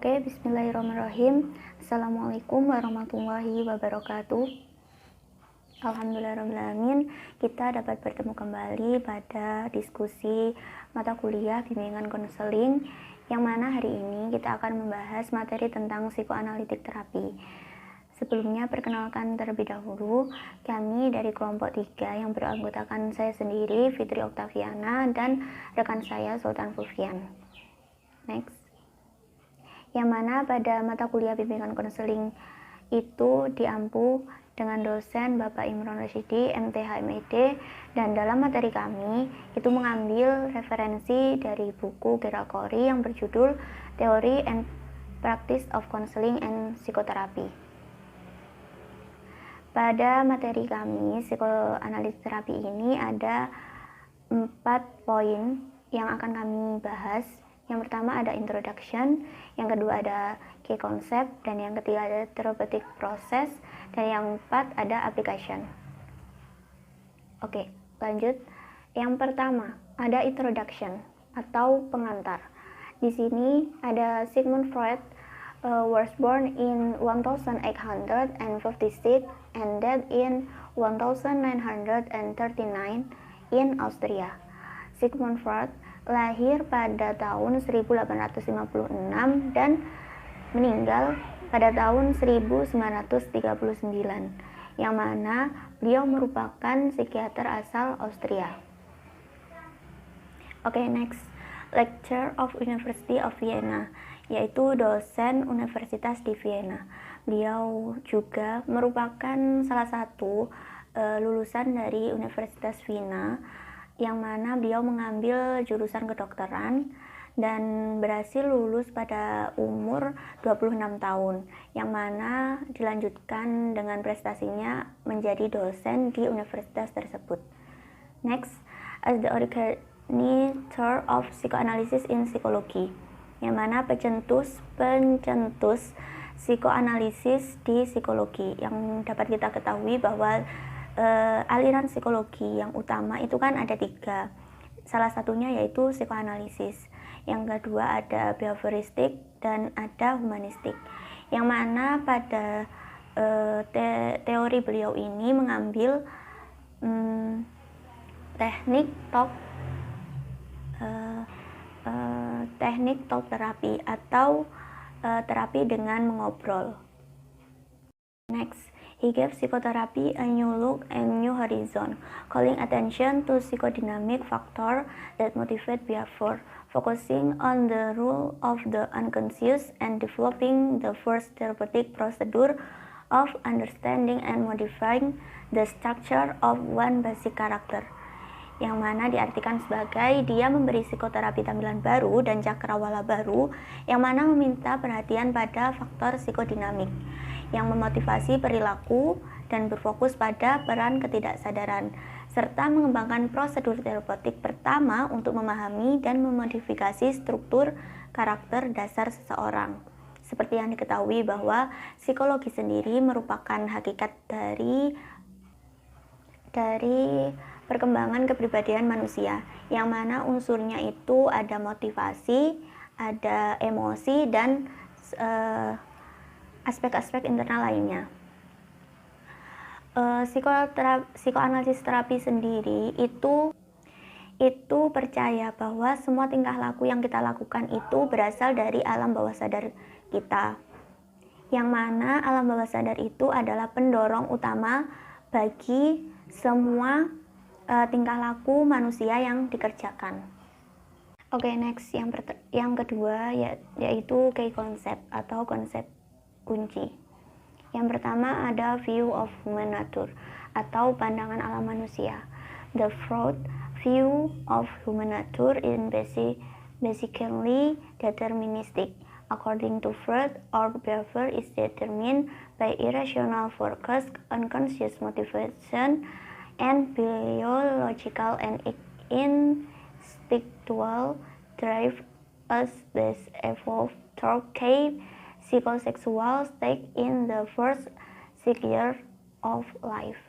Oke, bismillahirrahmanirrahim. Assalamualaikum warahmatullahi wabarakatuh. Alhamdulillahirrahmanirrahim, kita dapat bertemu kembali pada diskusi mata kuliah bimbingan konseling, yang mana hari ini kita akan membahas materi tentang psikoanalitik terapi. Sebelumnya, perkenalkan terlebih dahulu, kami dari kelompok 3 yang beranggotakan saya sendiri, Fitri Oktaviana, dan rekan saya, Sultan Fulfian. Next. Yang mana pada mata kuliah bimbingan konseling itu diampu dengan dosen Bapak Imron Rasyidi, MTH MED, dan dalam materi kami itu mengambil referensi dari buku Gerald Corey yang berjudul Theory and Practice of Counseling and Psychotherapy. Pada materi kami, psikoanalisis terapi ini ada 4 poin yang akan kami bahas. Yang pertama ada introduction, yang kedua ada key concept, dan yang ketiga ada therapeutic process, dan yang keempat ada application. Oke, lanjut. Yang pertama ada introduction atau pengantar. Di sini ada Sigmund Freud was born in 1856 and died in 1939 in Austria. Sigmund Freud lahir pada tahun 1856 dan meninggal pada tahun 1939, yang mana beliau merupakan psikiater asal Austria. Oke, next. Lecturer of University of Vienna, yaitu dosen Universitas di Vienna. Beliau juga merupakan salah satu lulusan dari Universitas Vienna, yang mana beliau mengambil jurusan kedokteran dan berhasil lulus pada umur 26 tahun, yang mana dilanjutkan dengan prestasinya menjadi dosen di universitas tersebut. Next, as the originator of psychoanalysis in psychology, yang mana pencetus psikoanalisis di psikologi, yang dapat kita ketahui bahwa aliran psikologi yang utama itu kan ada 3. Salah satunya yaitu psikoanalisis, yang kedua ada behavioristik, dan ada humanistik, yang mana pada teori beliau ini mengambil teknik talk terapi atau terapi dengan mengobrol. Next, he gave psychotherapy a new look and new horizon, calling attention to psychodynamic factors that motivate behavior, focusing on the role of the unconscious, and developing the first therapeutic procedure of understanding and modifying the structure of one basic character, yang mana diartikan sebagai dia memberi psikoterapi tampilan baru dan cakrawala baru, yang mana meminta perhatian pada faktor psikodinamik yang memotivasi perilaku dan berfokus pada peran ketidaksadaran, serta mengembangkan prosedur terapeutik pertama untuk memahami dan memodifikasi struktur karakter dasar seseorang. Seperti yang diketahui bahwa psikologi sendiri merupakan hakikat dari perkembangan kepribadian manusia, yang mana unsurnya itu ada motivasi, ada emosi, dan aspek-aspek internal lainnya. Psikoanalisis terapi sendiri itu percaya bahwa semua tingkah laku yang kita lakukan itu berasal dari alam bawah sadar kita, yang mana alam bawah sadar itu adalah pendorong utama bagi semua tingkah laku manusia yang dikerjakan. Oke, next, yang kedua yaitu key concept atau konsep kunci. Yang pertama ada view of human nature atau pandangan alam manusia. The Freud view of human nature is basically deterministic. According to Freud, our behavior is determined by irrational focus, unconscious motivation, and biological and instinctual drive as this evolved through psychosexual state in the first 6 years of life.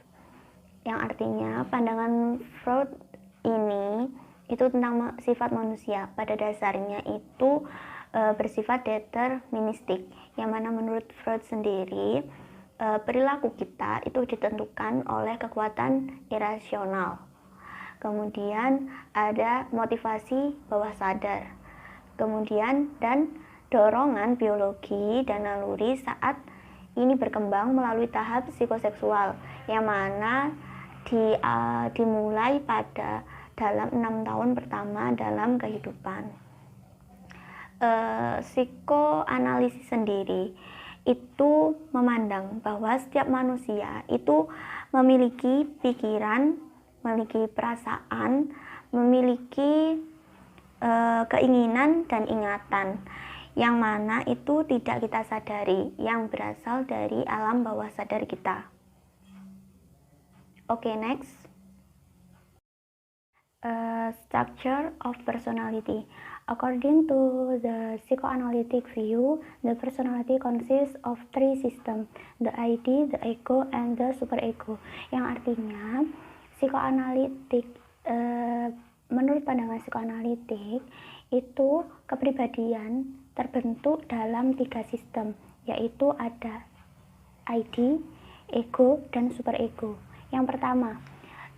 Yang artinya pandangan Freud ini itu tentang sifat manusia. Pada dasarnya itu bersifat deterministik, yang mana menurut Freud sendiri perilaku kita itu ditentukan oleh kekuatan irasional. Kemudian ada motivasi bawah sadar, kemudian dan dorongan biologi dan naluri saat ini berkembang melalui tahap psikoseksual, yang mana dimulai pada dalam 6 tahun pertama dalam kehidupan. Psikoanalisis sendiri itu memandang bahwa setiap manusia itu memiliki pikiran, memiliki perasaan, memiliki keinginan dan ingatan, yang mana itu tidak kita sadari, yang berasal dari alam bawah sadar kita. Oke, next. Structure of personality. According to the psychoanalytic view, the personality consists of three systems: the ID, the ego, and the superego. Yang artinya, psikoanalitik menurut pandangan psikoanalitik itu kepribadian terbentuk dalam 3 sistem, yaitu ada ID, ego, dan superego. Yang pertama,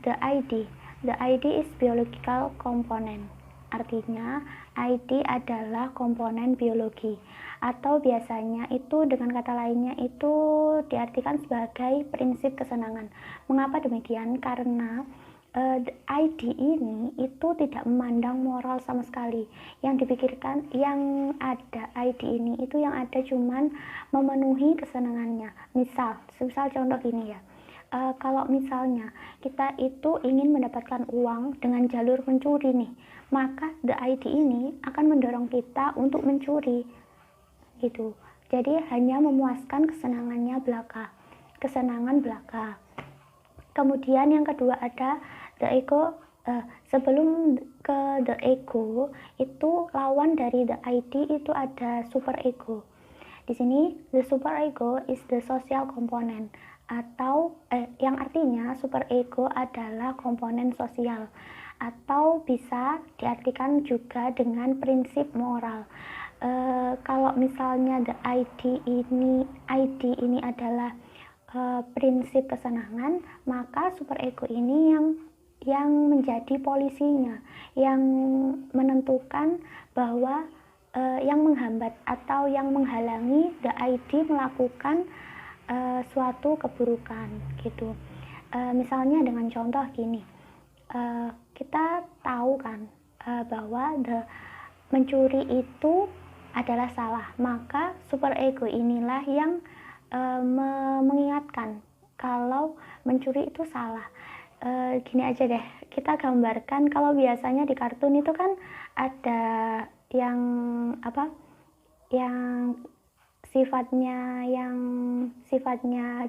the ID. The ID is biological component. Artinya, ID adalah komponen biologi, atau biasanya itu dengan kata lainnya itu diartikan sebagai prinsip kesenangan. Mengapa demikian? Karena ID ini itu tidak memandang moral sama sekali. Yang dipikirkan, yang ada ID ini itu yang ada cuman memenuhi kesenangannya. Misal contoh gini ya. Kalau misalnya kita itu ingin mendapatkan uang dengan jalur mencuri nih, maka the ID ini akan mendorong kita untuk mencuri gitu. Jadi hanya memuaskan kesenangan belaka. Kemudian yang kedua ada the ego. Sebelum ke the ego, itu lawan dari the ID itu ada superego. Di sini the superego is the social component, atau yang artinya superego adalah komponen sosial, atau bisa diartikan juga dengan prinsip moral. Kalau misalnya the ID ini adalah prinsip kesenangan, maka superego ini yang menjadi polisinya, yang menentukan bahwa yang menghambat atau yang menghalangi the ID melakukan suatu keburukan gitu. Misalnya dengan contoh gini, kita tahu kan bahwa mencuri itu adalah salah, maka superego inilah yang mengingatkan kalau mencuri itu salah. Gini aja deh, kita gambarkan kalau biasanya di kartun itu kan ada yang sifatnya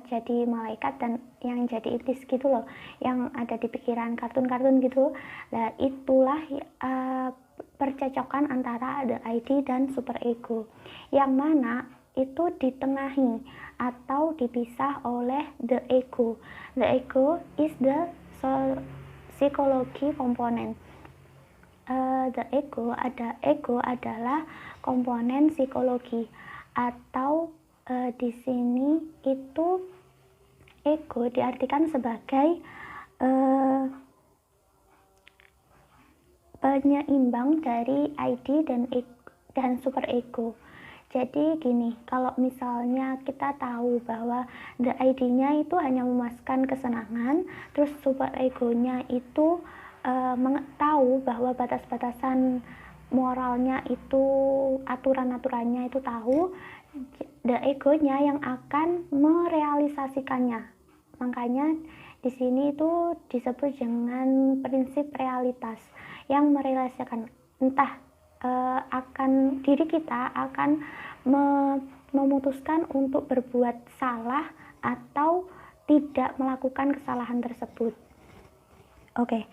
jadi malaikat dan yang jadi iblis gitu loh, yang ada di pikiran kartun-kartun gitu. Nah, itulah percocokan antara the ID dan superego, yang mana itu ditengahi atau dipisah oleh the ego. The ego is the psychology component. The ego adalah komponen psikologi, atau di sini itu ego diartikan sebagai penyeimbang dari ID dan superego. Jadi gini, kalau misalnya kita tahu bahwa the ID-nya itu hanya memuaskan kesenangan, terus superego-nya itu tahu bahwa batas-batasan moralnya itu, aturan-aturannya itu tahu, the ego-nya yang akan merealisasikannya. Makanya di sini itu disebut dengan prinsip realitas, yang merealisasikan entah akan diri kita akan memutuskan untuk berbuat salah atau tidak melakukan kesalahan tersebut. Oke.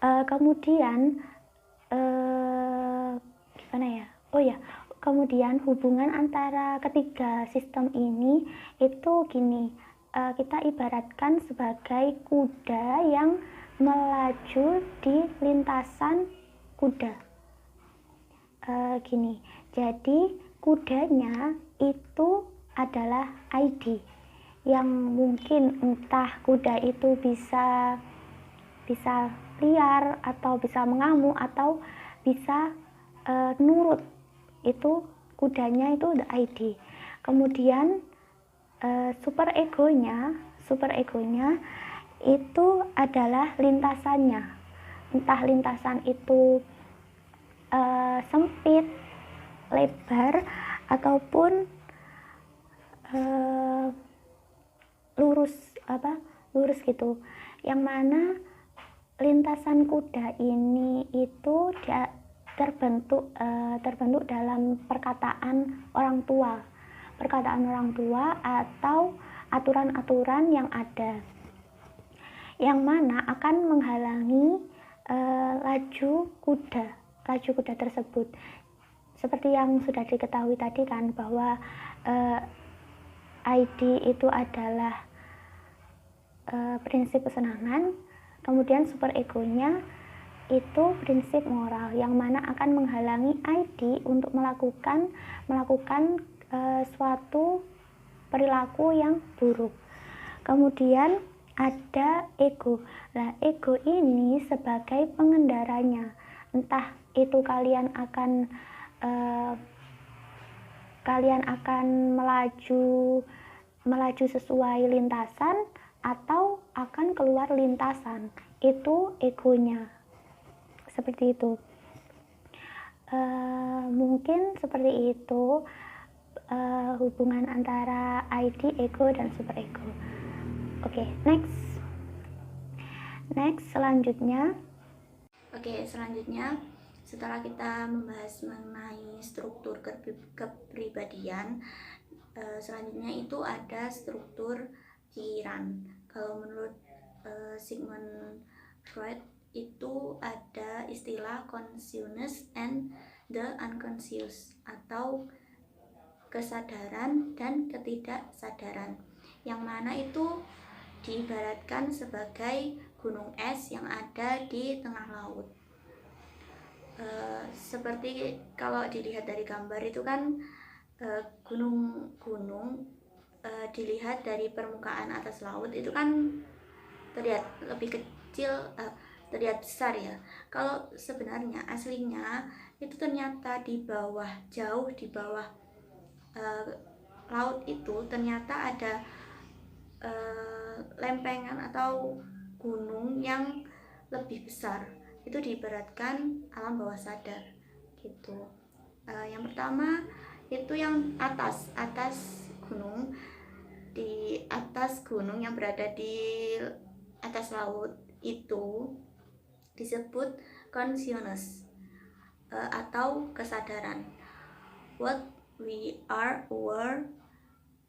Kemudian gimana ya? Oh ya, kemudian hubungan antara ketiga sistem ini itu gini, kita ibaratkan sebagai kuda yang melaju di lintasan kuda. Gini, Jadi kudanya itu adalah ID yang mungkin entah kuda itu bisa liar atau bisa mengamuk atau bisa nurut. Itu kudanya itu the ID. Kemudian super egonya itu adalah lintasannya, entah lintasan itu sempit, lebar, ataupun lurus gitu, yang mana lintasan kuda ini itu terbentuk dalam perkataan orang tua atau aturan-aturan yang ada, yang mana akan menghalangi laju kuda tersebut. Seperti yang sudah diketahui tadi kan, bahwa ID itu adalah prinsip kesenangan, kemudian super egonya itu prinsip moral, yang mana akan menghalangi ID untuk melakukan suatu perilaku yang buruk. Kemudian ada ego. Nah, ego ini sebagai pengendaranya, entah itu kalian akan melaju sesuai lintasan atau akan keluar lintasan, itu egonya. Seperti itu. Mungkin seperti itu hubungan antara ID, ego, dan super ego. Oke, next selanjutnya setelah kita membahas mengenai struktur kepribadian, selanjutnya itu ada struktur pikiran. Kalau menurut Sigmund Freud itu ada istilah consciousness and the unconscious, atau kesadaran dan ketidaksadaran, yang mana itu diibaratkan sebagai gunung es yang ada di tengah laut. Seperti kalau dilihat dari gambar itu kan, gunung-gunung dilihat dari permukaan atas laut itu kan terlihat lebih kecil, terlihat besar ya. Kalau sebenarnya aslinya itu ternyata jauh di bawah laut itu ternyata ada lempengan atau gunung yang lebih besar. Itu diibaratkan alam bawah sadar gitu. Yang pertama itu yang atas gunung, di atas gunung yang berada di atas laut itu disebut consciousness atau kesadaran. What we are aware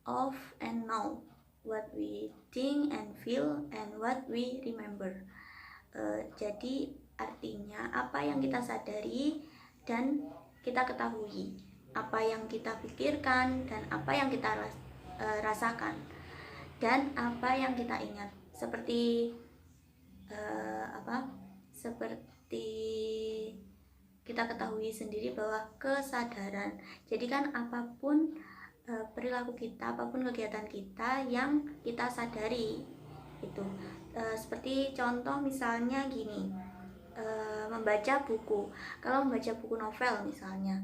of and know, what we think and feel, and what we remember. Jadi artinya apa yang kita sadari dan kita ketahui, apa yang kita pikirkan dan apa yang kita rasakan, dan apa yang kita ingat. Seperti kita ketahui sendiri bahwa kesadaran. Jadi kan apapun perilaku kita, apapun kegiatan kita yang kita sadari itu. Seperti contoh misalnya gini, membaca buku. Kalau membaca buku novel misalnya,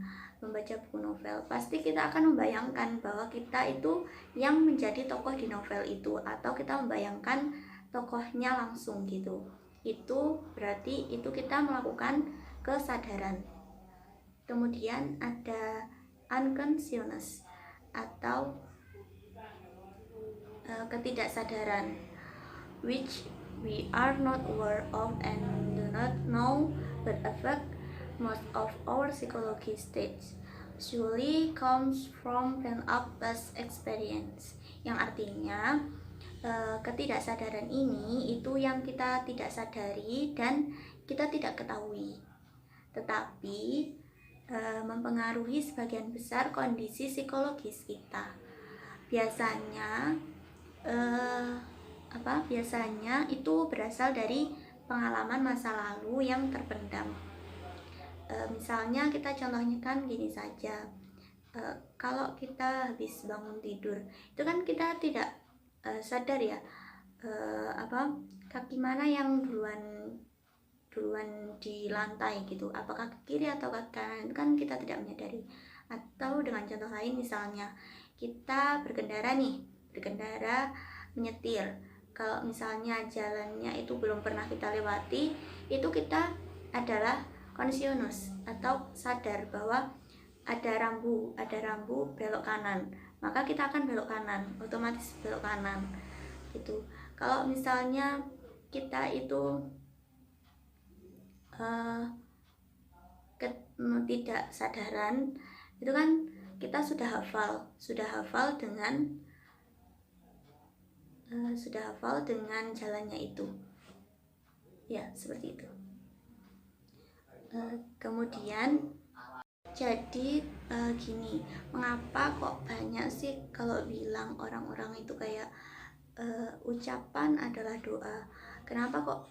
pasti kita akan membayangkan bahwa kita itu yang menjadi tokoh di novel itu, atau kita membayangkan tokohnya langsung gitu. Itu berarti itu kita melakukan kesadaran. Kemudian ada unconsciousness atau ketidaksadaran, which we are not aware of and do not know but affect most of our psychology states, usually comes from pent up past experience. Yang artinya ketidaksadaran ini itu yang kita tidak sadari dan kita tidak ketahui, tetapi mempengaruhi sebagian besar kondisi psikologis kita. Biasanya itu berasal dari pengalaman masa lalu yang terpendam. Misalnya kita contohnya kan gini saja, kalau kita habis bangun tidur itu kan kita tidak sadar ya, kaki mana yang duluan di lantai gitu, apakah ke kiri atau ke kanan, itu kan kita tidak menyadari. Atau dengan contoh lain, misalnya kita berkendara menyetir, kalau misalnya jalannya itu belum pernah kita lewati, itu kita adalah konsionus atau sadar bahwa ada rambu belok kanan, maka kita akan belok kanan, otomatis belok kanan gitu. Kalau misalnya kita itu tidak sadaran, itu kan kita sudah hafal dengan jalannya itu ya, seperti itu. Kemudian jadi gini, mengapa kok banyak sih kalau bilang orang-orang itu kayak ucapan adalah doa? Kenapa kok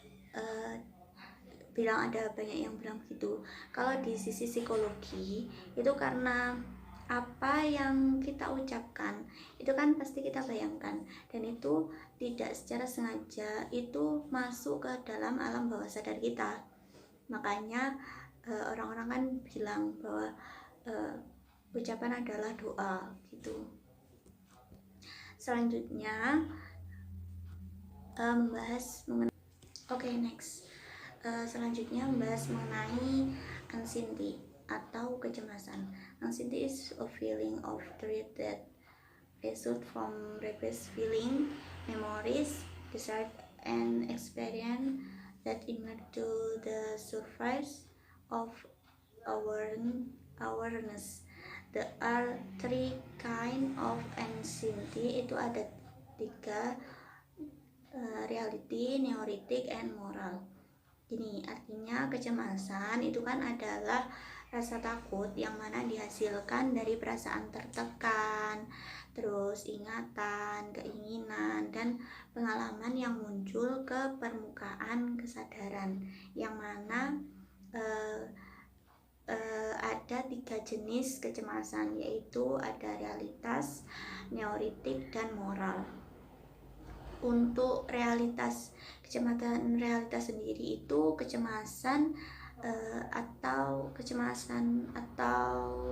bilang ada banyak yang bilang begitu? Kalau di sisi psikologi itu karena apa yang kita ucapkan itu kan pasti kita bayangkan, dan itu tidak secara sengaja itu masuk ke dalam alam bawah sadar kita. Makanya orang-orang kan bilang bahwa ucapan adalah doa gitu. Selanjutnya membahas mengenai next. Selanjutnya membahas mengenai anxiety atau kecemasan. Anxiety is a feeling of dread that result from repressed feeling, memories, desire, and experience that emerge to the surface of awareness. There are three kind of anxiety. Itu ada 3, reality, neurotic, and moral. Ini artinya kecemasan itu kan adalah rasa takut yang mana dihasilkan dari perasaan tertekan, terus ingatan, keinginan, dan pengalaman yang muncul ke permukaan kesadaran, yang mana ada 3 jenis kecemasan, yaitu ada realitas, neurotik, dan moral. Untuk kecemasan realitas sendiri itu kecemasan atau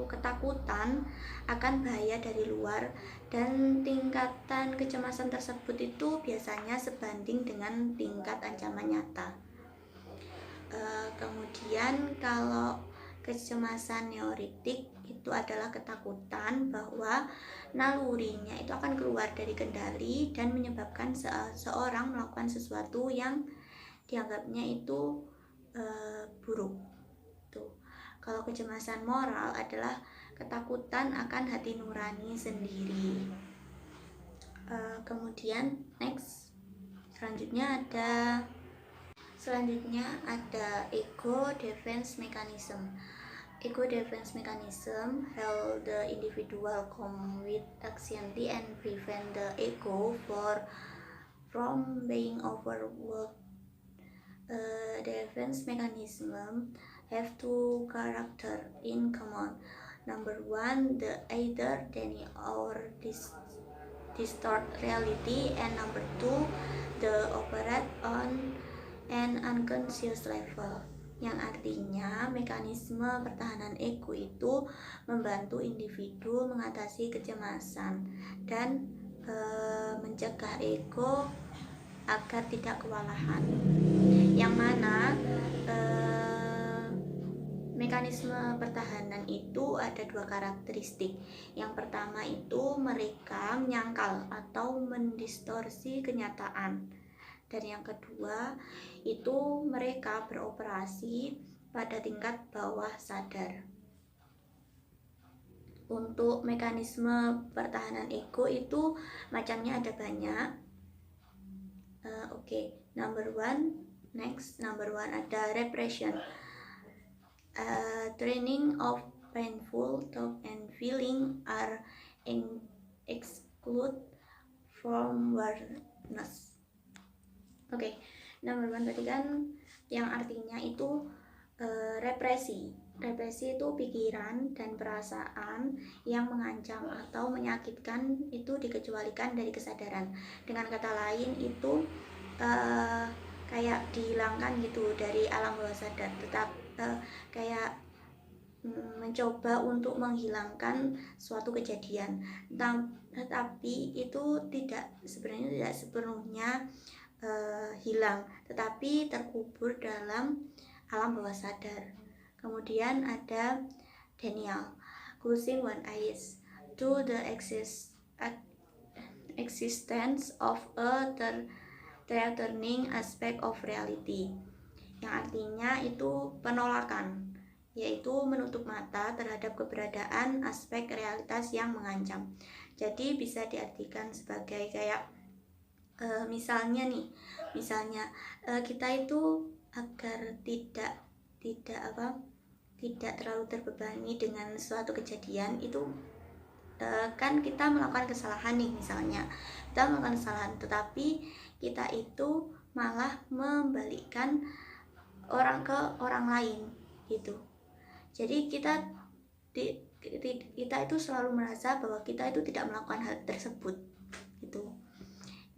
ketakutan akan bahaya dari luar, dan tingkatan kecemasan tersebut itu biasanya sebanding dengan tingkat ancaman nyata. Kemudian kalau kecemasan neurotik itu adalah ketakutan bahwa nalurinya itu akan keluar dari kendali dan menyebabkan seorang melakukan sesuatu yang dianggapnya itu buruk. Tuh. Kalau kecemasan moral adalah ketakutan akan hati nurani sendiri. Kemudian next, selanjutnya ada ego defense mechanism. Ego defense mechanism help the individual come with anxiety and prevent the ego from being overworked. Defense mechanism have 2 characters in common. Number 1, the either deny or distort reality, and number 2, the operate on an unconscious level. Yang artinya mekanisme pertahanan ego itu membantu individu mengatasi kecemasan dan mencegah ego agar tidak kewalahan. Yang mana mekanisme pertahanan itu ada 2 karakteristik. Yang pertama itu mereka menyangkal atau mendistorsi kenyataan. Dan yang kedua itu mereka beroperasi pada tingkat bawah sadar. Untuk mekanisme pertahanan ego itu macamnya ada banyak. Number one ada repression. Training of painful thought and feeling are excluded from awareness. Number 1 tadi kan yang artinya itu represi. Represi itu pikiran dan perasaan yang mengancam atau menyakitkan itu dikecualikan dari kesadaran. Dengan kata lain itu kayak dihilangkan gitu dari alam bawah sadar, tetap kayak mencoba untuk menghilangkan suatu kejadian. Tetapi itu sebenarnya tidak sepenuhnya hilang, tetapi terkubur dalam alam bawah sadar. Kemudian ada Daniel, closing one eyes to the existence of a threatening aspect of reality, yang artinya itu penolakan, yaitu menutup mata terhadap keberadaan aspek realitas yang mengancam. Jadi bisa diartikan sebagai kayak misalnya kita itu agar tidak terlalu terbebani dengan suatu kejadian itu, kan kita melakukan kesalahan nih, misalnya kita melakukan kesalahan, tetapi kita itu malah membalikkan orang ke orang lain gitu. Jadi kita itu selalu merasa bahwa kita itu tidak melakukan hal tersebut gitu.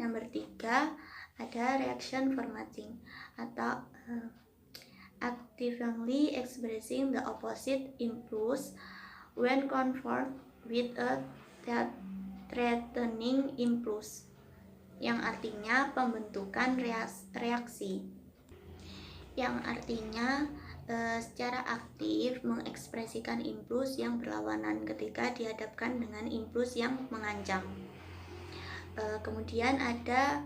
Nomor 3 ada reaction formatting atau actively expressing the opposite impulse when confronted with a threatening impulse, yang artinya pembentukan reaksi, yang artinya secara aktif mengekspresikan impuls yang berlawanan ketika dihadapkan dengan impuls yang mengancam. Kemudian ada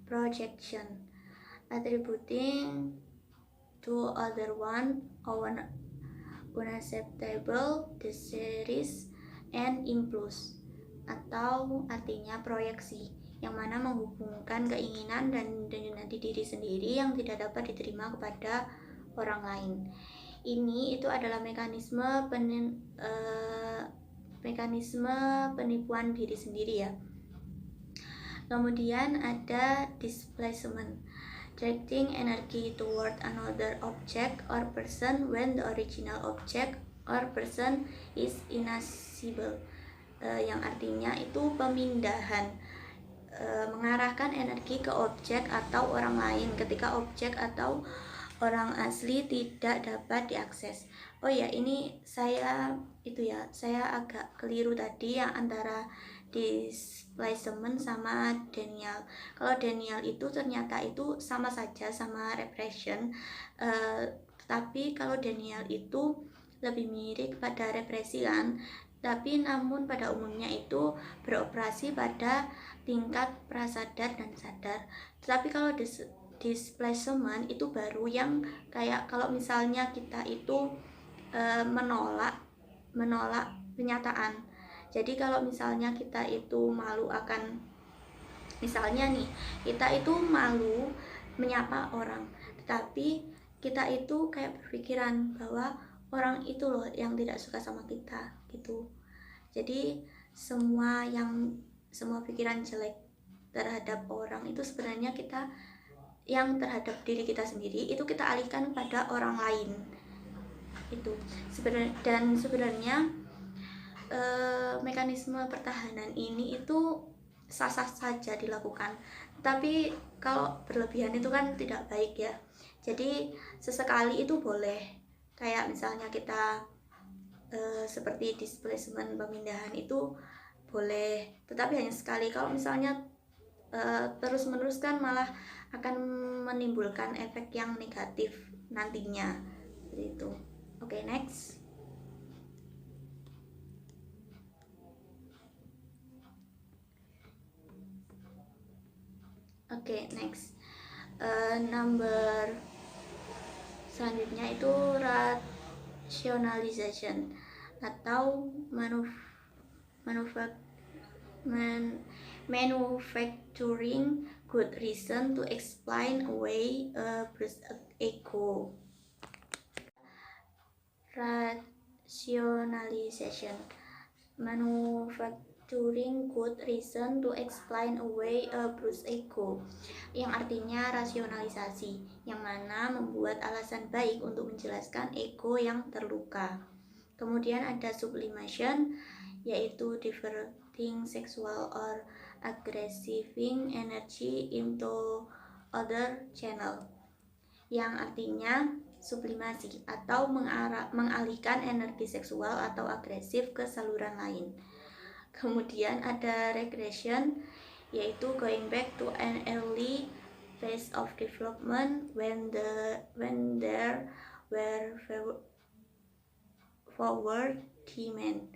projection, attributing to other one unacceptable desires and impulse, atau artinya proyeksi, yang mana menghubungkan keinginan dan di diri sendiri yang tidak dapat diterima kepada orang lain. Ini itu adalah mekanisme penipuan diri sendiri ya. Kemudian ada displacement, directing energy toward another object or person when the original object or person is inaccessible, yang artinya itu pemindahan, mengarahkan energi ke objek atau orang lain ketika objek atau orang asli tidak dapat diakses. Oh ya, ini saya agak keliru tadi yang antara displacement sama Daniel. Kalau Daniel itu ternyata itu sama saja sama repression, tapi kalau Daniel itu lebih mirip pada represi kan, tapi namun pada umumnya itu beroperasi pada tingkat prasadar dan sadar. Tetapi kalau displacement itu baru, yang kayak kalau misalnya kita itu menolak kenyataan. Jadi kalau misalnya kita itu malu akan, misalnya nih, kita itu malu menyapa orang, tetapi kita itu kayak berpikiran bahwa orang itu loh yang tidak suka sama kita gitu. Jadi semua pikiran jelek terhadap orang itu sebenarnya kita, yang terhadap diri kita sendiri itu kita alihkan pada orang lain itu sebenarnya mekanisme pertahanan ini itu sah-sah saja dilakukan, tapi kalau berlebihan itu kan tidak baik ya. Jadi sesekali itu boleh, kayak misalnya kita seperti displacement, pemindahan itu boleh, tetapi hanya sekali. Kalau misalnya terus-menerus kan malah akan menimbulkan efek yang negatif nantinya seperti itu. Oke, next. Oke, next. Number selanjutnya itu rationalization atau manufacturing good reason to explain away a ego. Rationalization, enduring good reason to explain away a bruised ego, yang artinya rasionalisasi, yang mana membuat alasan baik untuk menjelaskan ego yang terluka. Kemudian ada sublimation, yaitu diverting sexual or aggressiving energy into other channel, yang artinya sublimasi atau mengalihkan energi seksual atau agresif ke saluran lain. Kemudian ada regression, yaitu going back to an early phase of development when there were forward demand.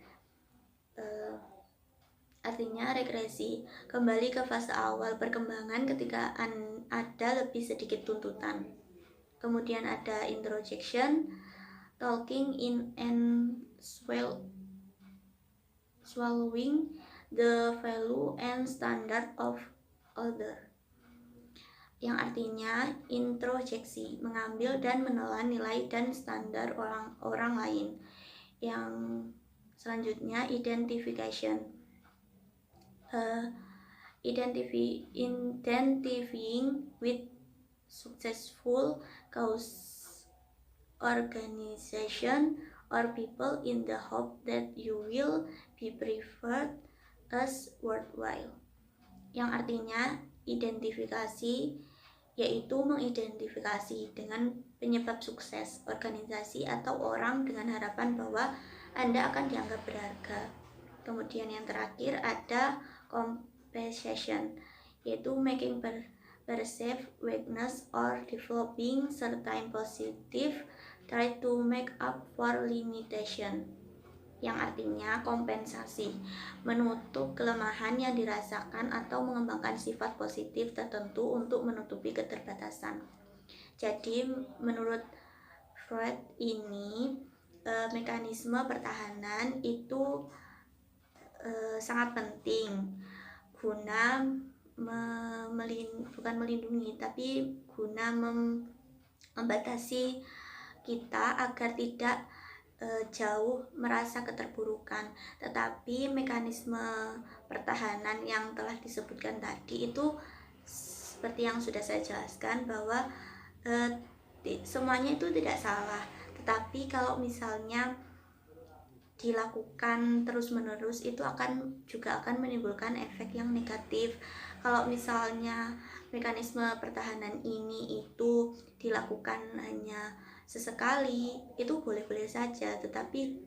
Artinya regresi, kembali ke fase awal perkembangan ketika ada lebih sedikit tuntutan. Kemudian ada introjection, talking in and swallowing the value and standard of other, yang artinya introjeksi, mengambil dan menelan nilai dan standar orang lain. Yang selanjutnya identification, identifying with successful cause, organization, or people in the hope that you will be preferred as worthwhile, yang artinya identifikasi, yaitu mengidentifikasi dengan penyebab sukses, organisasi, atau orang dengan harapan bahwa Anda akan dianggap berharga. Kemudian yang terakhir ada compensation, yaitu making perceive weakness or developing certain positive try to make up for limitation, yang artinya kompensasi, menutup kelemahan yang dirasakan atau mengembangkan sifat positif tertentu untuk menutupi keterbatasan. Jadi menurut Freud ini mekanisme pertahanan itu sangat penting guna bukan melindungi, tapi guna membatasi kita agar tidak jauh merasa keterpurukan. Tetapi mekanisme pertahanan yang telah disebutkan tadi itu seperti yang sudah saya jelaskan bahwa semuanya itu tidak salah, tetapi kalau misalnya dilakukan terus-menerus itu juga akan menimbulkan efek yang negatif. Kalau misalnya mekanisme pertahanan ini itu dilakukan hanya sesekali, itu boleh-boleh saja, tetapi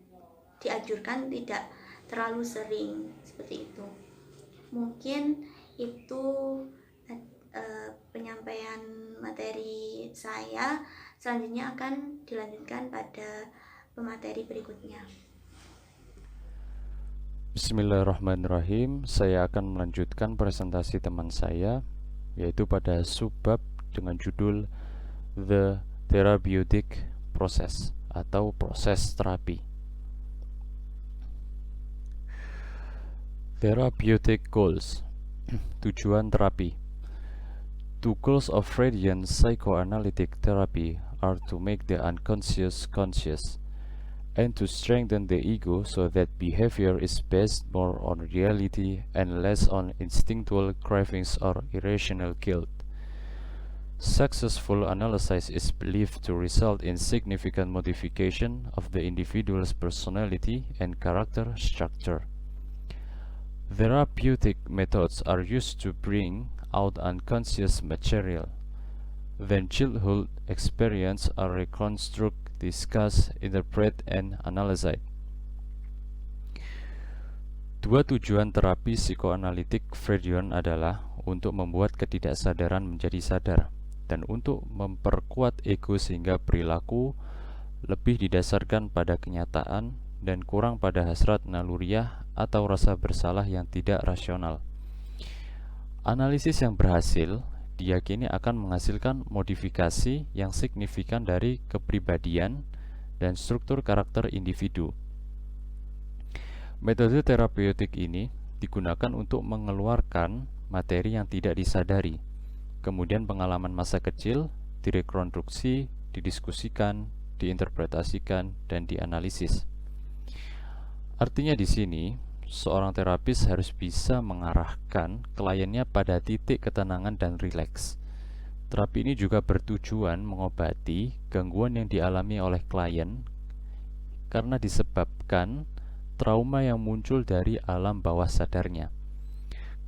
dianjurkan tidak terlalu sering, seperti itu. Mungkin itu penyampaian materi saya. Selanjutnya akan dilanjutkan pada pemateri berikutnya. Bismillahirrahmanirrahim. Saya akan melanjutkan presentasi teman saya, yaitu pada subbab dengan judul The Therapeutic Process atau proses terapi. Therapeutic goals. Tujuan terapi. Two goals of Freudian psychoanalytic therapy are to make the unconscious conscious and to strengthen the ego so that behavior is based more on reality and less on instinctual cravings or irrational guilt. Successful analysis is believed to result in significant modification of the individual's personality and character structure. Therapeutic methods are used to bring out unconscious material. Then childhood experience are reconstructed, discuss, interpret, and analyze. Dua tujuan terapi psikoanalitik Freudian adalah untuk membuat ketidaksadaran menjadi sadar dan untuk memperkuat ego sehingga perilaku lebih didasarkan pada kenyataan dan kurang pada hasrat naluriah atau rasa bersalah yang tidak rasional. Analisis yang berhasil diyakini akan menghasilkan modifikasi yang signifikan dari kepribadian dan struktur karakter individu. Metode terapeutik ini digunakan untuk mengeluarkan materi yang tidak disadari, kemudian pengalaman masa kecil direkonstruksi, didiskusikan, diinterpretasikan, dan dianalisis. Artinya di sini, seorang terapis harus bisa mengarahkan kliennya pada titik ketenangan dan rileks. Terapi ini juga bertujuan mengobati gangguan yang dialami oleh klien karena disebabkan trauma yang muncul dari alam bawah sadarnya.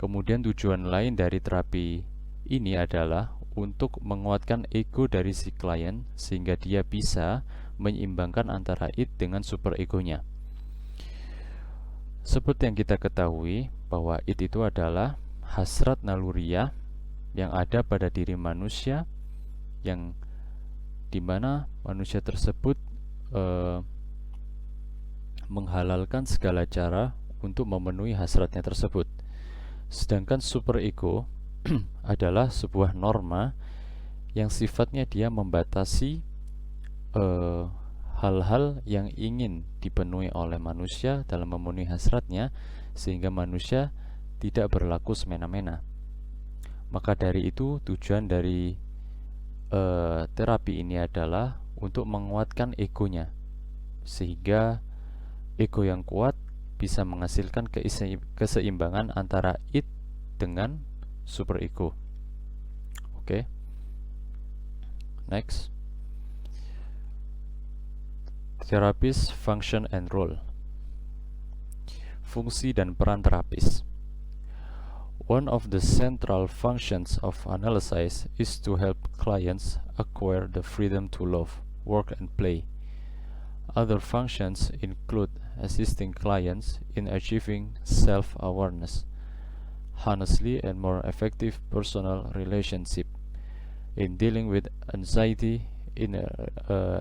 Kemudian tujuan lain dari terapi ini adalah untuk menguatkan ego dari si klien sehingga dia bisa menyeimbangkan antara id dengan superegonya. Seperti yang kita ketahui bahwa id itu adalah hasrat naluriah yang ada pada diri manusia, yang dimana manusia tersebut menghalalkan segala cara untuk memenuhi hasratnya tersebut. Sedangkan superego adalah sebuah norma yang sifatnya dia membatasi hal-hal yang ingin dipenuhi oleh manusia dalam memenuhi hasratnya, sehingga manusia tidak berlaku semena-mena. Maka dari itu tujuan dari terapi ini adalah untuk menguatkan egonya, sehingga ego yang kuat bisa menghasilkan keseimbangan antara id dengan superego. Oke. Next. Therapist function and role. Fungsi dan peran terapis. One of the central functions of analysis is to help clients acquire the freedom to love, work, and play. Other functions include assisting clients in achieving self-awareness, honestly and more effective personal relationship, in dealing with anxiety in a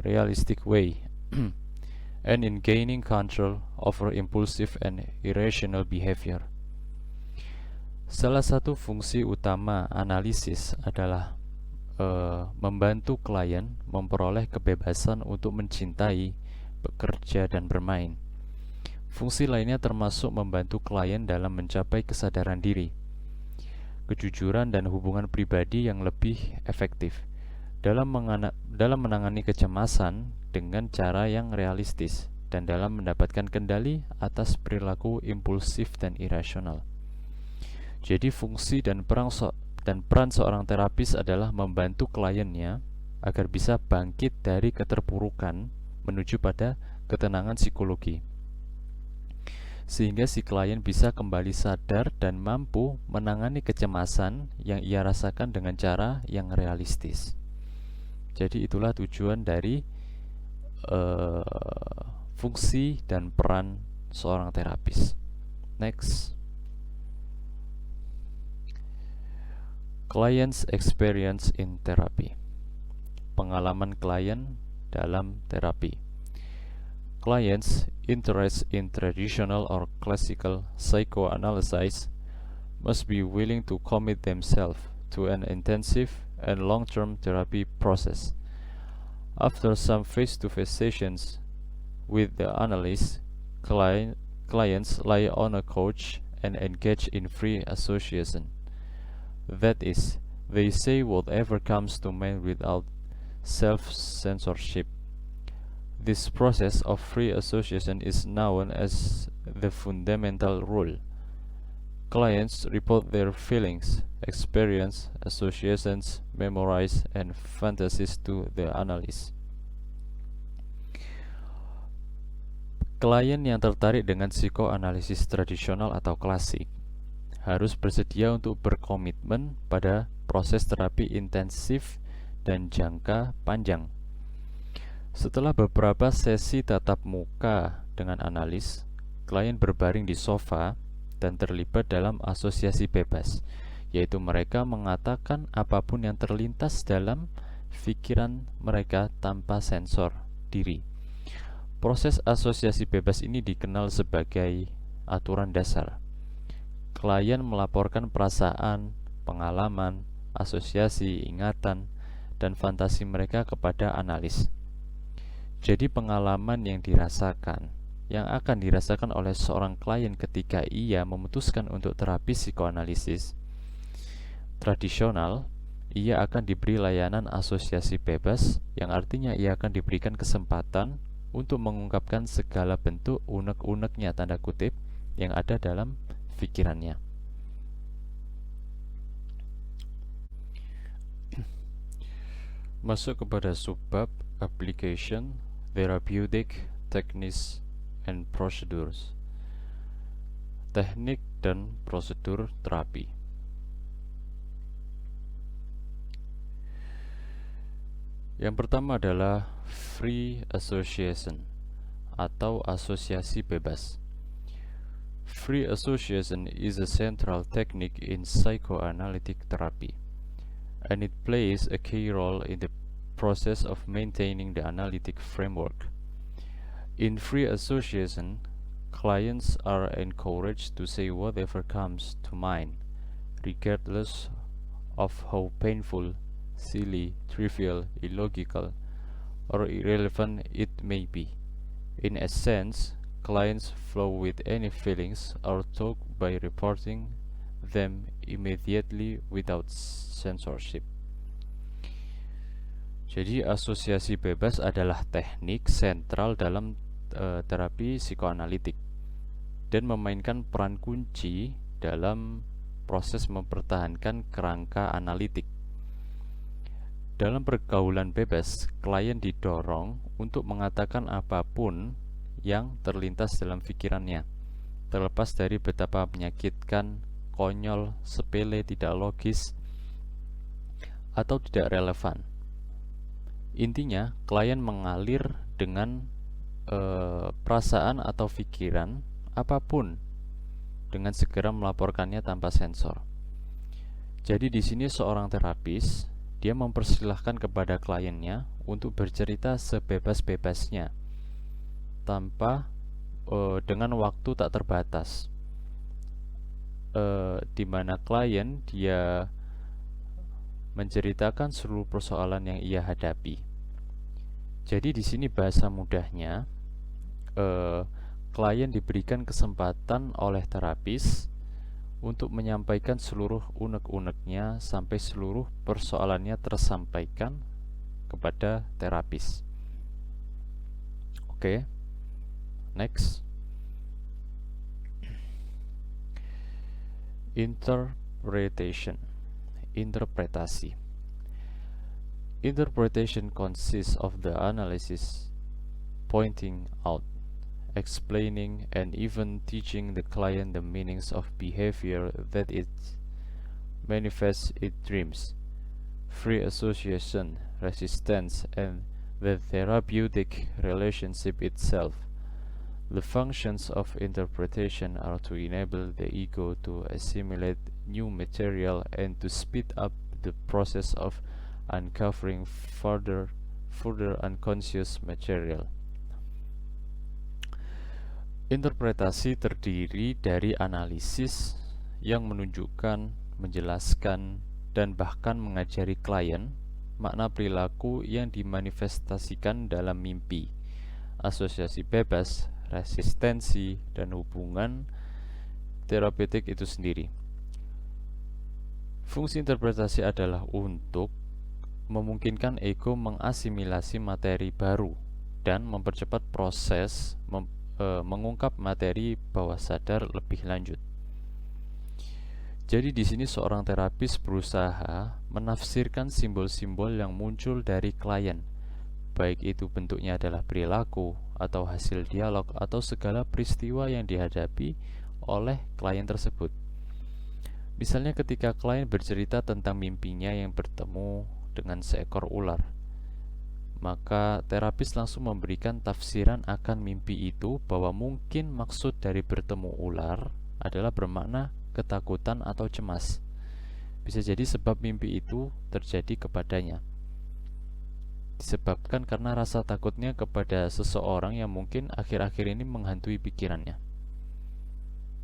realistic way, and in gaining control over impulsive and irrational behavior. Salah satu fungsi utama analisis adalah membantu klien memperoleh kebebasan untuk mencintai, bekerja, dan bermain. Fungsi lainnya termasuk membantu klien dalam mencapai kesadaran diri, kejujuran, dan hubungan pribadi yang lebih efektif, dalam menangani kecemasan dengan cara yang realistis, dan dalam mendapatkan kendali atas perilaku impulsif dan irasional. Jadi fungsi dan peran seorang terapis adalah membantu kliennya agar bisa bangkit dari keterpurukan menuju pada ketenangan psikologi, sehingga si klien bisa kembali sadar dan mampu menangani kecemasan yang ia rasakan dengan cara yang realistis. Jadi itulah tujuan dari fungsi dan peran seorang terapis. Next. Client's experience in therapy. Pengalaman klien dalam terapi. Clients interested in traditional or classical psychoanalysis must be willing to commit themselves to an intensive and long-term therapy process. After some face-to-face sessions with the analyst, clients lie on a couch and engage in free association. That is, they say whatever comes to mind without self-censorship. This process of free association is known as the fundamental rule. Clients report their feelings, experience, associations, memories, and fantasies to the analyst. Klien yang tertarik dengan psikoanalisis tradisional atau klasik harus bersedia untuk berkomitmen pada proses terapi intensif dan jangka panjang. Setelah beberapa sesi tatap muka dengan analis, klien berbaring di sofa dan terlibat dalam asosiasi bebas, yaitu mereka mengatakan apapun yang terlintas dalam pikiran mereka tanpa sensor diri. Proses asosiasi bebas ini dikenal sebagai aturan dasar. Klien melaporkan perasaan, pengalaman, asosiasi, ingatan, dan fantasi mereka kepada analis. Jadi pengalaman yang akan dirasakan oleh seorang klien ketika ia memutuskan untuk terapi psikoanalisis tradisional, ia akan diberi layanan asosiasi bebas, yang artinya ia akan diberikan kesempatan untuk mengungkapkan segala bentuk unek-uneknya tanda kutip yang ada dalam pikirannya. Masuk kepada subbab application, therapeutic, techniques, and procedures. Teknik dan prosedur terapi. Yang pertama adalah free association atau asosiasi bebas. Free association is a central technique in psychoanalytic therapy, and it plays a key role in the process of maintaining the analytic framework. In free association, clients are encouraged to say whatever comes to mind, regardless of how painful, silly, trivial, illogical, or irrelevant it may be. In essence, clients flow with any feelings or talk by reporting them immediately without censorship. Jadi asosiasi bebas adalah teknik sentral dalam terapi psikoanalitik dan memainkan peran kunci dalam proses mempertahankan kerangka analitik. Dalam pergaulan bebas, klien didorong untuk mengatakan apapun yang terlintas dalam pikirannya, terlepas dari betapa menyakitkan, konyol, sepele, tidak logis, atau tidak relevan. Intinya, klien mengalir dengan perasaan atau pikiran apapun dengan segera melaporkannya tanpa sensor. Jadi di sini seorang terapis dia mempersilahkan kepada kliennya untuk bercerita sebebas-bebasnya tanpa dengan waktu tak terbatas, di mana klien dia menceritakan seluruh persoalan yang ia hadapi. Jadi di sini bahasa mudahnya, klien diberikan kesempatan oleh terapis untuk menyampaikan seluruh unek-uneknya sampai seluruh persoalannya tersampaikan kepada terapis. Oke, next. Interpretation. Interpretasi. Interpretation consists of the analysis, pointing out, explaining, and even teaching the client the meanings of behavior that it manifests in dreams, free association, resistance, and the therapeutic relationship itself. The functions of interpretation are to enable the ego to assimilate new material and to speed up the process of uncovering further unconscious material. Interpretasi terdiri dari analisis yang menunjukkan, menjelaskan, dan bahkan mengajari klien makna perilaku yang dimanifestasikan dalam mimpi, asosiasi bebas, resistensi, dan hubungan terapeutik itu sendiri. Fungsi interpretasi adalah untuk memungkinkan ego mengasimilasi materi baru dan mempercepat proses mengungkap materi bawah sadar lebih lanjut. Jadi di sini seorang terapis berusaha menafsirkan simbol-simbol yang muncul dari klien, baik itu bentuknya adalah perilaku atau hasil dialog atau segala peristiwa yang dihadapi oleh klien tersebut. Misalnya ketika klien bercerita tentang mimpinya yang bertemu dengan seekor ular, maka terapis langsung memberikan tafsiran akan mimpi itu bahwa mungkin maksud dari bertemu ular adalah bermakna ketakutan atau cemas. Bisa jadi sebab mimpi itu terjadi kepadanya disebabkan karena rasa takutnya kepada seseorang yang mungkin akhir-akhir ini menghantui pikirannya.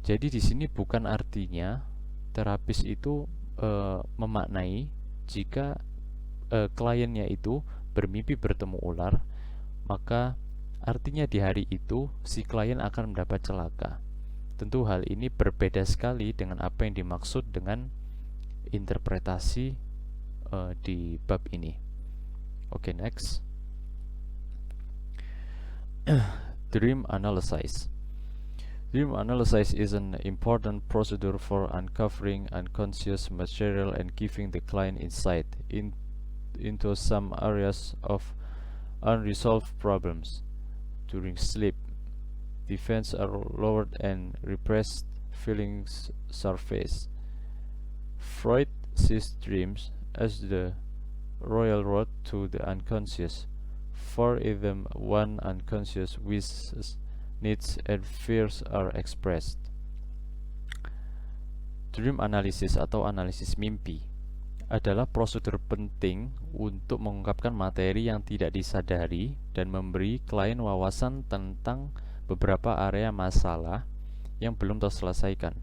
Jadi di sini bukan artinya terapis itu memaknai jika kliennya itu bermimpi bertemu ular, maka artinya di hari itu si klien akan mendapat celaka. Tentu hal ini berbeda sekali dengan apa yang dimaksud dengan interpretasi di bab ini. Oke, next. Dream analysis. Dream analysis is an important procedure for uncovering unconscious material and giving the client insight into some areas of unresolved problems. During sleep, defenses are lowered and repressed feelings surface. Freud sees dreams as the royal road to the unconscious, for in them one unconscious wishes, needs, and fears are expressed. Dream analysis atau analisis mimpi adalah prosedur penting untuk mengungkapkan materi yang tidak disadari dan memberi klien wawasan tentang beberapa area masalah yang belum terselesaikan.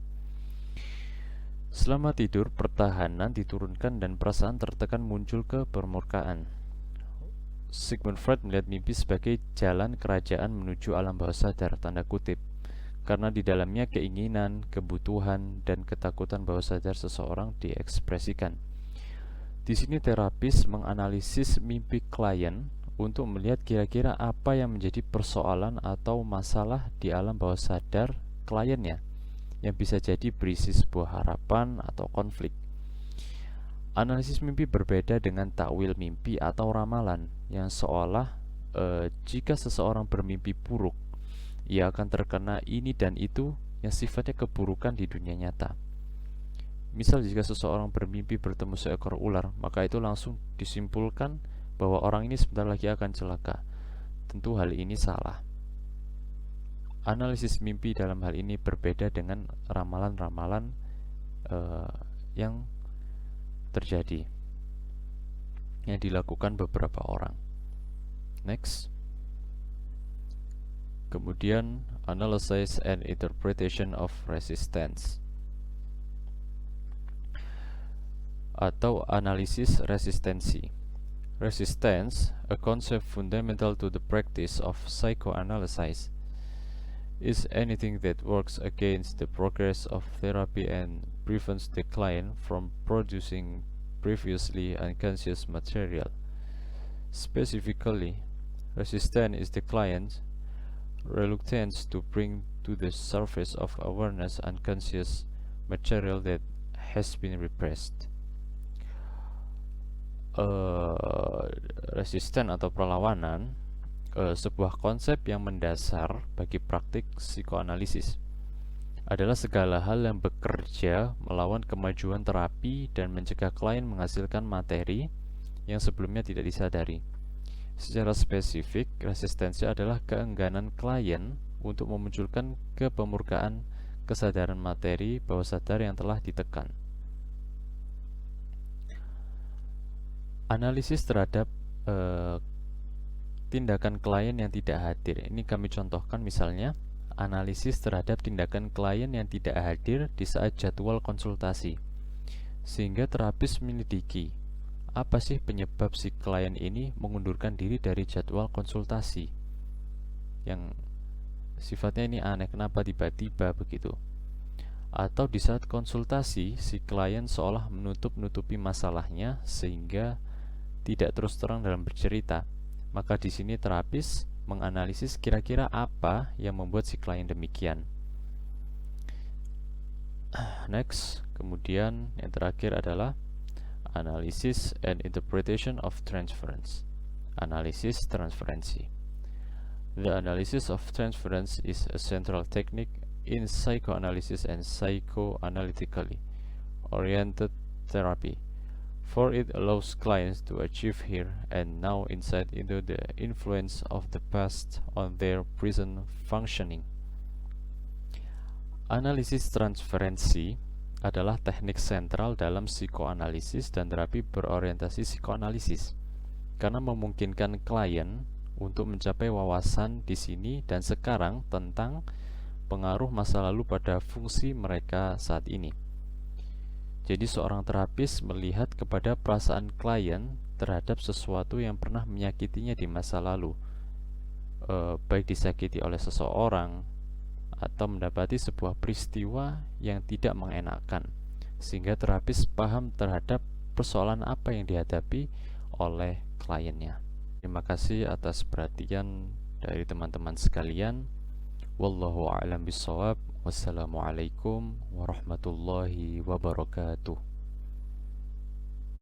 Selama tidur, pertahanan diturunkan dan perasaan tertekan muncul ke permukaan. Sigmund Freud melihat mimpi sebagai jalan kerajaan menuju alam bawah sadar, tanda kutip, karena di dalamnya keinginan, kebutuhan, dan ketakutan bawah sadar seseorang diekspresikan. Di sini terapis menganalisis mimpi klien untuk melihat kira-kira apa yang menjadi persoalan atau masalah di alam bawah sadar kliennya, yang bisa jadi berisi sebuah harapan atau konflik. Analisis mimpi berbeda dengan takwil mimpi atau ramalan, yang seolah jika seseorang bermimpi buruk, ia akan terkena ini dan itu yang sifatnya keburukan di dunia nyata. Misal jika seseorang bermimpi bertemu seekor ular, maka itu langsung disimpulkan bahwa orang ini sebentar lagi akan celaka. Tentu hal ini salah. Analisis mimpi dalam hal ini berbeda dengan ramalan-ramalan yang terjadi, yang dilakukan beberapa orang. Next. Kemudian, analysis and interpretation of resistance atau analisis resistensi. Resistance, a concept fundamental to the practice of psychoanalysis, is anything that works against the progress of therapy and prevents the client from producing previously unconscious material. Specifically, resistance is the client's reluctance to bring to the surface of awareness unconscious material that has been repressed. Resisten atau perlawanan sebuah konsep yang mendasar bagi praktik psikoanalisis adalah segala hal yang bekerja melawan kemajuan terapi dan mencegah klien menghasilkan materi yang sebelumnya tidak disadari. Secara spesifik, resistensi adalah keengganan klien untuk memunculkan kepemurkaan kesadaran materi bawah sadar yang telah ditekan. Analisis terhadap tindakan klien yang tidak hadir. Ini kami contohkan misalnya analisis terhadap tindakan klien yang tidak hadir di saat jadwal konsultasi, sehingga terapis menyelidiki apa sih penyebab si klien ini mengundurkan diri dari jadwal konsultasi yang sifatnya ini aneh, kenapa tiba-tiba begitu. Atau di saat konsultasi si klien seolah menutup-nutupi masalahnya sehingga tidak terus terang dalam bercerita. Maka di sini terapis menganalisis kira-kira apa yang membuat si klien demikian. Next, kemudian yang terakhir adalah analysis and interpretation of transference. Analisis transferensi. The analysis of transference is a central technique in psychoanalysis and psychoanalytically oriented therapy, for it allows clients to achieve here and now insight into the influence of the past on their present functioning. Analisis transferensi adalah teknik sentral dalam psikoanalisis dan terapi berorientasi psikoanalisis, karena memungkinkan klien untuk mencapai wawasan di sini dan sekarang tentang pengaruh masa lalu pada fungsi mereka saat ini. Jadi seorang terapis melihat kepada perasaan klien terhadap sesuatu yang pernah menyakitinya di masa lalu, baik disakiti oleh seseorang atau mendapati sebuah peristiwa yang tidak mengenakan, sehingga terapis paham terhadap persoalan apa yang dihadapi oleh kliennya. Terima kasih atas perhatian dari teman-teman sekalian. Wallahu a'lam bishawab. Wassalamualaikum warahmatullahi wabarakatuh.